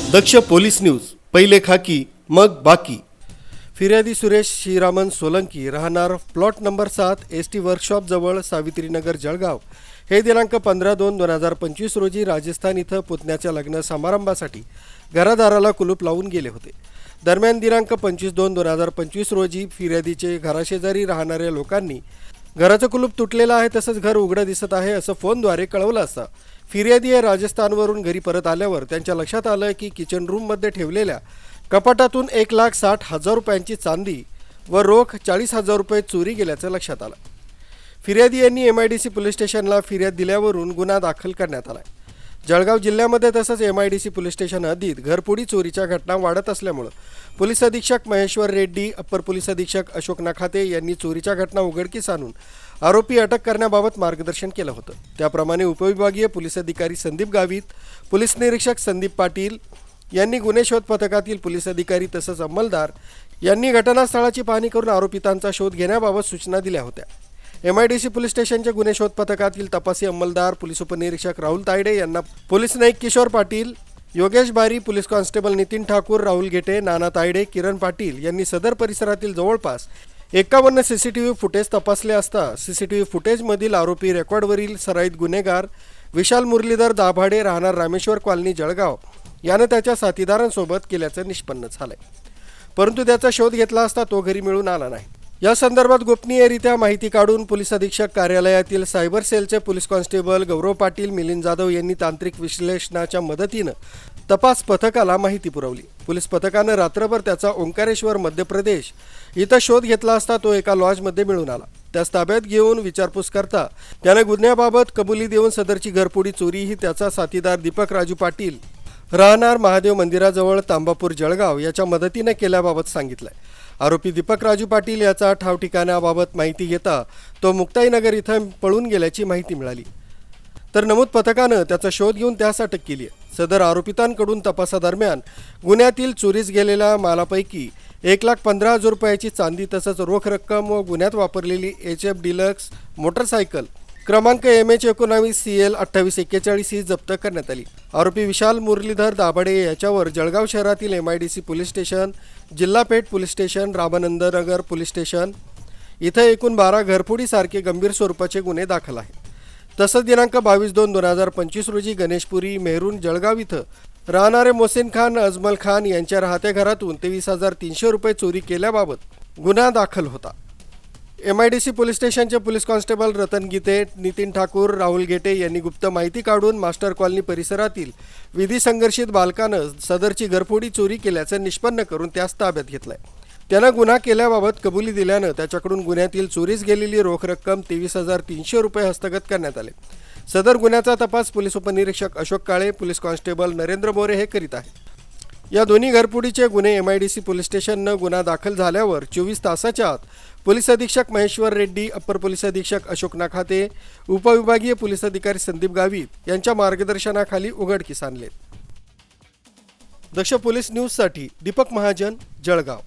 दक्ष police news, पहिले खाकी मग बाकी। फिर्यादी सुरेश श्रीरामन सोलंकी, राहणार प्लॉट नंबर 7, एसटी वर्कशॉप जवळ, सावित्रीनगर, जळगाव, हे दिनांक 15/2/2025 रोजी राजस्थान इथं पुतण्याच्या लग्न समारंभासाठी घरादाराला कुलूप लावून गेले होते। दरम्यान दिनांक 25/2/2025 रोजी फिर्यादीचे घराशेजारी राहणाऱ्या लोकांनी घराचं कुलूप तुटलेलं आहे, तसंच घर उघडं दिसत आहे असं फोनद्वारे कळवलं असता फिर्यादी हे राजस्थानवरून घरी परत आल्यावर त्यांच्या लक्षात आलं की किचन रूममध्ये ठेवलेल्या कपाटातून 1,60,000 रुपयांची चांदी व रोख 40,000 रुपये चोरी गेल्याचं लक्षात आलं। फिर्यादी यांनी MIDC पोलीस स्टेशनला फिर्याद दिल्यावरून गुन्हा दाखल करण्यात आला। जळगाव जिल्ह्यामध्ये तसंच MIDC पोलीस स्टेशन हद्दीत घरफोडी चोरीच्या घटना वाढत असल्यामुळे पोलीस अधीक्षक महेश्वर रेड्डी, अप्पर पोलीस अधीक्षक अशोक नखाते यांनी चोरीच्या घटना उघडकीस आणून आरोपी अटक करण्याबाबत मार्गदर्शन केलं होतं। त्याप्रमाणे उपविभागीय पोलीस अधिकारी संदीप गावित, पोलीस निरीक्षक संदीप पाटील यांनी गुन्हे शोध पथकातील पोलीस अधिकारी तसंच अंमलदार यांनी घटनास्थळाची पाहणी करून आरोपितांचा शोध घेण्याबाबत सूचना दिल्या होत्या। MIDC पोलीस स्टेशनच्या गुन्हे शोध पथकातील तपासी अंमलदार पोलीस उपनिरीक्षक राहुल तायडे यांना पोलीस नाईक किशोर पाटील, योगेश बारी, पोलीस कॉन्स्टेबल नितीन ठाकूर, राहुल गेटे, नाना तायडे, किरण पाटील यांनी सदर परिसरातील जवळपास 51 CCTV फुटेज तपासले असता CCTV फुटेजमधील आरोपी रेकॉर्डवरील सराईत गुन्हेगार विशाल मुरलीधर दाभाडे, राहणार रामेश्वर कॉलनी, जळगाव यानं त्याच्या साथीदारांसोबत केल्याचं निष्पन्न झालंय, परंतु त्याचा शोध घेतला असता तो घरी मिळून आला नाही। या संदर्भात गोपनीयरित्या माहिती काढून पोलीस अधीक्षक कार्यालयातील सायबर सेलचे पोलीस कॉन्स्टेबल गौरव पाटील, मिलिंद जाधव यांनी तांत्रिक विश्लेषणाच्या मदतीनं तपास पथकाला माहिती पुरवली। पोलीस पथकानं रात्रभर त्याचा ओंकारेश्वर, मध्य प्रदेश इथं शोध घेतला असता तो एका लॉजमध्ये मिळून आला। त्यास ताब्यात घेऊन विचारपूस करता त्याने गुन्ह्याबाबत कबुली देऊन सदरची घरफोडी चोरी ही त्याचा साथीदार दीपक राजू पाटील, राहणार महादेव मंदिराजवळ, तांबापूर, जळगाव याच्या मदतीने केल्याबाबत सांगितलंय। आरोपी दीपक राजू पाटील याचा ठाव ठिकाणाबाबत माहिती घेता तो मुक्ताईनगर इथं पळून गेल्याची माहिती मिळाली, तर नमूद पथकानं त्याचा शोध घेऊन त्यास अटक केली आहे। सदर आरोपितांकडून तपासादरम्यान गुन्ह्यातील चोरीस गेलेल्या मालापैकी 1,15,000 रुपयाची चांदी तसंच रोख रक्कम व गुन्ह्यात वापरलेली HF डिलक्स मोटरसायकल क्रमांक MH19 CL 2841 ही जप्त करण्यात आली। आरोपी विशाल मुरलीधर दाभाडे याच्यावर जळगाव शहरातील MIDC पोलीस स्टेशन, जिल्हा पेठ police station, Ramanand Nagar police station इथं एकूण 12 घरफोडीसारखे गंभीर स्वरूपाचे गुन्हे दाखल आहेत। तसंच दिनांक 22/2/2025 रोजी गणेशपुरी, मेहरून, जळगाव इथं राहणारे मोहसिन खान, अजमल खान यांच्या राहत्या घरातून 23,300 रुपये चोरी केल्याबाबत गुन्हा दाखल होता। MIDC पोलीस स्टेशनचे पोलीस कॉन्स्टेबल रतन गीते, नितीन ठाकूर, राहुल गेटे यांनी गुप्त माहिती काढून मास्टर कॉलनी परिसरातील विधी संघर्षित बालकानं सदरची घरफोडी चोरी केल्याचं निष्पन्न करून त्यास ताब्यात घेतलंय। त्यानं गुन्हा केल्याबाबत कबुली दिल्यानं त्याच्याकडून गुन्ह्यातील चोरीस गेलेली रोख रक्कम 23,300 रुपये हस्तगत करण्यात आले। सदर गुन्ह्याचा तपास पोलीस उपनिरीक्षक अशोक काळे, पोलीस कॉन्स्टेबल नरेंद्र मोरे हे करीत आहेत। या दोन्ही घरफोडीचे गुन्हे MIDC पोलीस स्टेशननं गुन्हा दाखल झाल्यावर 24 तासाच्या आत पोलीस अधीक्षक महेश्वर रेड्डी, अप्पर पोलीस अधीक्षक अशोक नखाते, उपविभागीय पोलीस अधिकारी संदीप गावित यांच्या मार्गदर्शनाखाली उघडकीस आणले। दक्ष पोलीस न्यूजसाठी दीपक महाजन, जळगाव।